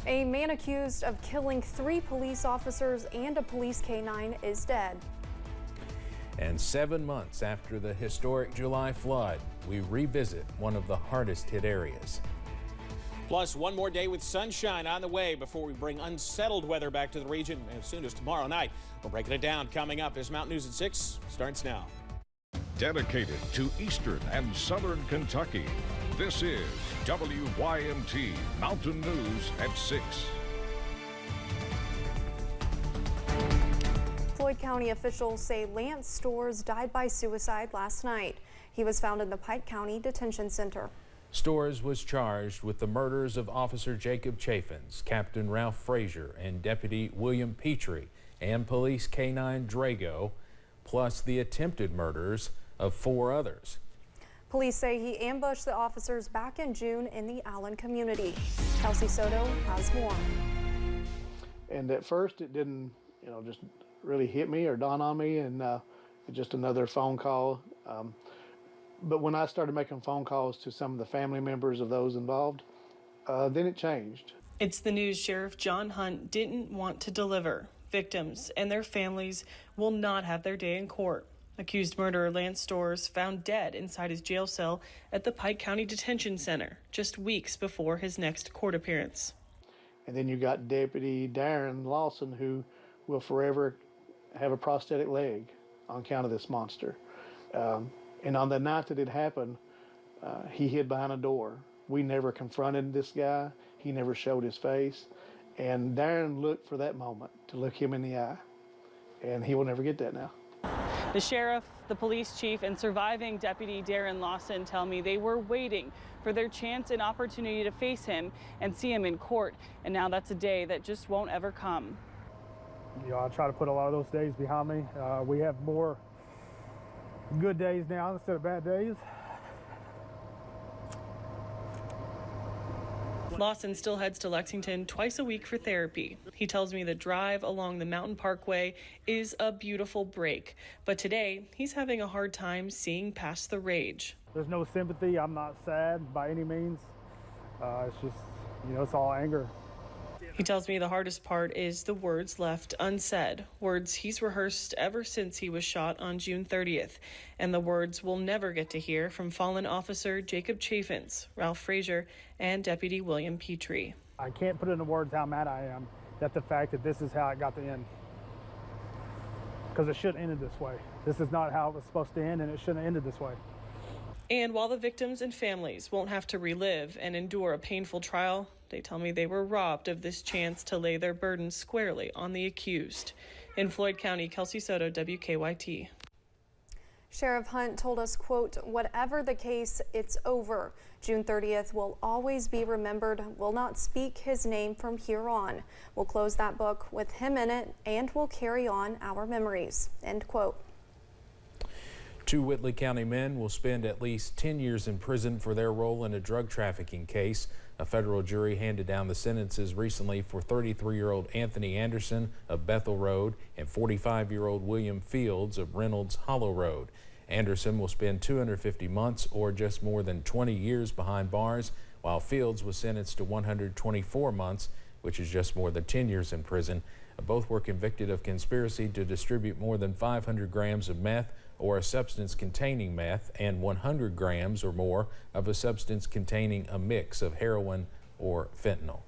A man accused of killing 3 police officers and a police canine is dead. And 7 months after the historic July flood, we revisit one of the hardest hit areas. Plus, one more day with sunshine on the way before we bring unsettled weather back to the region as soon as tomorrow night. We're breaking it down coming up as Mountain News at 6 starts now. Dedicated to Eastern and Southern Kentucky, this is WYMT Mountain News at 6. Floyd County officials say Lance Storrs died by suicide last night. He was found in the Pike County Detention Center. Storrs was charged with the murders of Officer Jacob Chaffins, Captain Ralph Frazier, and Deputy William Petrie, and Police K-9 Drago, plus the attempted murders of 4 others. Police say he ambushed the officers back in June in the Allen community. Kelsey Soto has more. And at first it didn't, just really hit me or dawn on me, and just another phone call. But when I started making phone calls to some of the family members of those involved, then it changed. It's the news Sheriff John Hunt didn't want to deliver. Victims and their families will not have their day in court. Accused murderer Lance Storrs found dead inside his jail cell at the Pike County Detention Center just weeks before his next court appearance. And then you got Deputy Darren Lawson, who will forever have a prosthetic leg on account of this monster. And on the night that it happened, he hid behind a door. We never confronted this guy. He never showed his face. And Darren looked for that moment to look him in the eye. And he will never get that now. The sheriff, the police chief, and surviving Deputy Darren Lawson tell me they were waiting for their chance and opportunity to face him and see him in court. And now that's a day that just won't ever come. I try to put a lot of those days behind me. We have more good days now instead of bad days. Lawson still heads to Lexington twice a week for therapy. He tells me the drive along the Mountain Parkway is a beautiful break, but today he's having a hard time seeing past the rage. There's no sympathy. I'm not sad by any means. It's just, it's all anger. He tells me the hardest part is the words left unsaid, words he's rehearsed ever since he was shot on June 30th, and the words we'll never get to hear from fallen officer Jacob Chaffins, Ralph Frazier, and Deputy William Petrie. I can't put into words how mad I am at the fact that this is how it got to end. Because it shouldn't have ended this way. This is not how it was supposed to end, and it shouldn't have ended this way. And while the victims and families won't have to relive and endure a painful trial, they tell me they were robbed of this chance to lay their burden squarely on the accused. In Floyd County, Kelsey Soto, WKYT. Sheriff Hunt told us, quote, "Whatever the case, it's over. June 30th will always be remembered. We'll not speak his name from here on. We'll close that book with him in it, and we'll carry on our memories," end quote. 2 Whitley County men will spend at least 10 years in prison for their role in a drug trafficking case. A federal jury handed down the sentences recently for 33-year-old Anthony Anderson of Bethel Road and 45-year-old William Fields of Reynolds Hollow Road. Anderson will spend 250 months or just more than 20 years behind bars, while Fields was sentenced to 124 months, which is just more than 10 years in prison. Both were convicted of conspiracy to distribute more than 500 grams of meth or a substance containing meth and 100 grams or more of a substance containing a mix of heroin or fentanyl.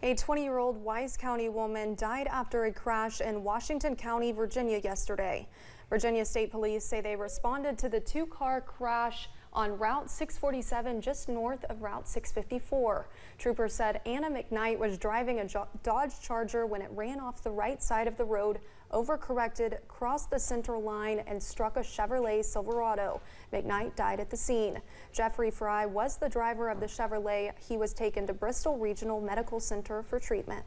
A 20-year-old Wise County woman died after a crash in Washington County, Virginia yesterday. Virginia State Police say they responded to the 2-car crash on Route 647 just north of Route 654. Troopers said Anna McKnight was driving a Dodge Charger when it ran off the right side of the road, overcorrected, crossed the center line, and struck a Chevrolet Silverado. McKnight died at the scene. Jeffrey Fry was the driver of the Chevrolet. He was taken to Bristol Regional Medical Center for treatment.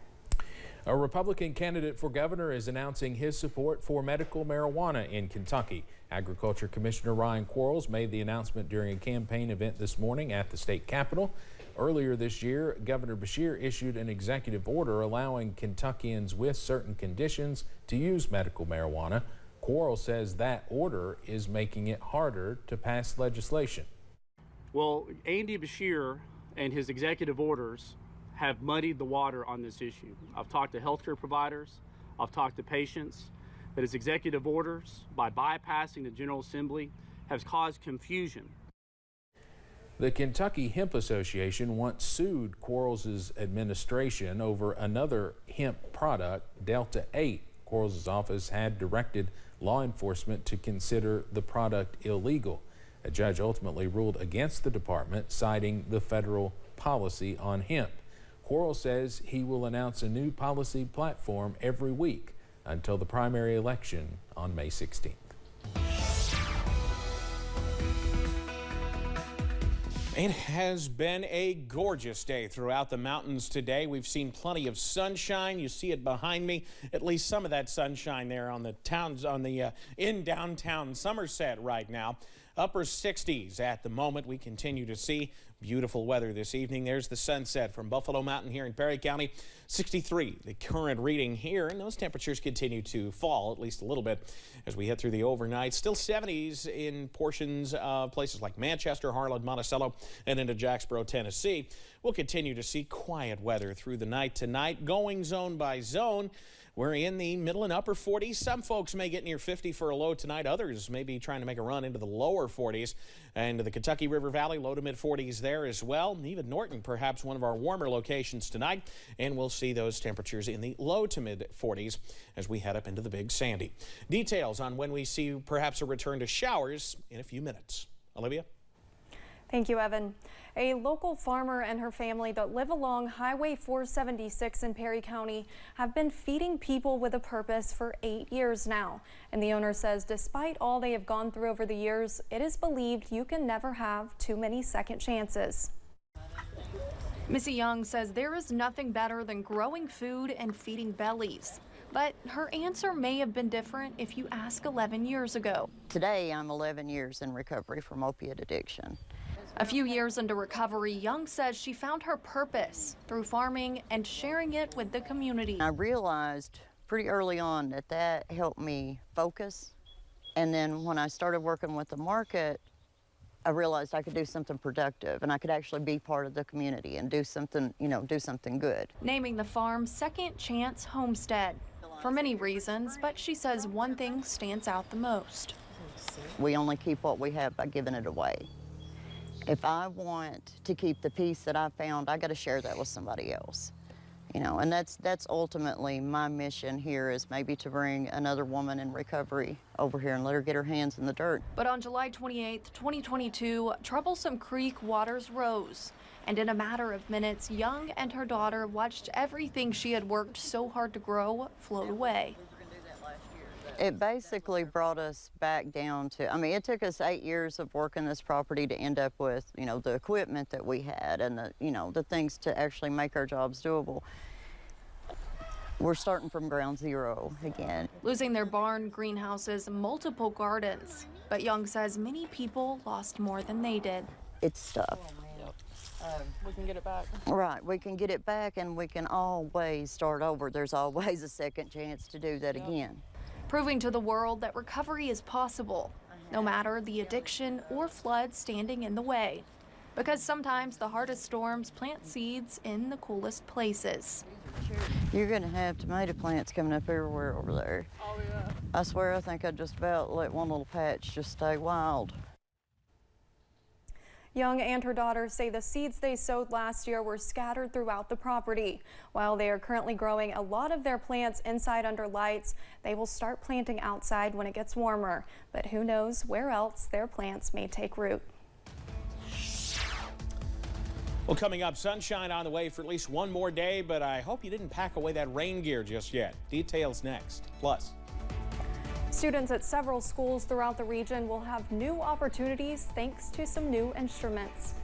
A Republican candidate for governor is announcing his support for medical marijuana in Kentucky. Agriculture Commissioner Ryan Quarles made the announcement during a campaign event this morning at the state capitol. Earlier this year, Governor Beshear issued an executive order allowing Kentuckians with certain conditions to use medical marijuana. Quarles says that order is making it harder to pass legislation. Well, Andy Beshear and his executive orders have muddied the water on this issue. I've talked to healthcare providers, I've talked to patients, but his executive orders, by bypassing the General Assembly, has caused confusion. The Kentucky Hemp Association once sued Quarles' administration over another hemp product, Delta 8. Quarles' office had directed law enforcement to consider the product illegal. A judge ultimately ruled against the department, citing the federal policy on hemp. Quarles says he will announce a new policy platform every week until the primary election on May 16th. It has been a gorgeous day throughout the mountains today. We've seen plenty of sunshine. You see it behind me, at least some of that sunshine there on the towns in downtown Somerset right now. Upper 60s at the moment. We continue to see beautiful weather this evening. There's the sunset from Buffalo Mountain here in Perry County. 63, the current reading here, and those temperatures continue to fall at least a little bit as we head through the overnight. Still 70s in portions of places like Manchester, Harlan, Monticello, and into Jacksboro, Tennessee. We'll continue to see quiet weather through the night tonight, going zone by zone. We're in the middle and upper 40s. Some folks may get near 50 for a low tonight. Others may be trying to make a run into the lower 40s. And the Kentucky River Valley, low to mid 40s there as well. And even Norton, perhaps one of our warmer locations tonight. And we'll see those temperatures in the low to mid 40s as we head up into the Big Sandy. Details on when we see perhaps a return to showers in a few minutes. Olivia? Thank you, Evan. A local farmer and her family that live along Highway 476 in Perry County have been feeding people with a purpose for 8 years now. And the owner says despite all they have gone through over the years, it is believed you can never have too many second chances. Missy Young says there is nothing better than growing food and feeding bellies. But her answer may have been different if you ask 11 years ago. Today, I'm 11 years in recovery from opiate addiction. A few years into recovery, Young says she found her purpose through farming and sharing it with the community. I realized pretty early on that that helped me focus. And then when I started working with the market, I realized I could do something productive and I could actually be part of the community and do something, do something good. Naming the farm Second Chance Homestead for many reasons, but she says one thing stands out the most. We only keep what we have by giving it away. If I want to keep the peace that I found, I got to share that with somebody else. And that's ultimately my mission here, is maybe to bring another woman in recovery over here and let her get her hands in the dirt. But on July 28th, 2022, troublesome creek waters rose. And in a matter of minutes, Young and her daughter watched everything she had worked so hard to grow float away. It basically brought us back down to, it took us 8 years of working this property to end up with, the equipment that we had and the things to actually make our jobs doable. We're starting from ground zero again. Losing their barn, greenhouses, multiple gardens. But Young says many people lost more than they did. It's tough. We can get it back. Right, we can get it back and we can always start over. There's always a second chance to do that again. Proving to the world that recovery is possible, no matter the addiction or flood standing in the way. Because sometimes the hardest storms plant seeds in the coolest places. You're going to have tomato plants coming up everywhere over there. Oh, yeah. I swear I think I'd just about let one little patch just stay wild. Young and her daughter say the seeds they sowed last year were scattered throughout the property. While they are currently growing a lot of their plants inside under lights, they will start planting outside when it gets warmer. But who knows where else their plants may take root. Well, coming up, sunshine on the way for at least one more day, but I hope you didn't pack away that rain gear just yet. Details next. Plus, students at several schools throughout the region will have new opportunities thanks to some new instruments.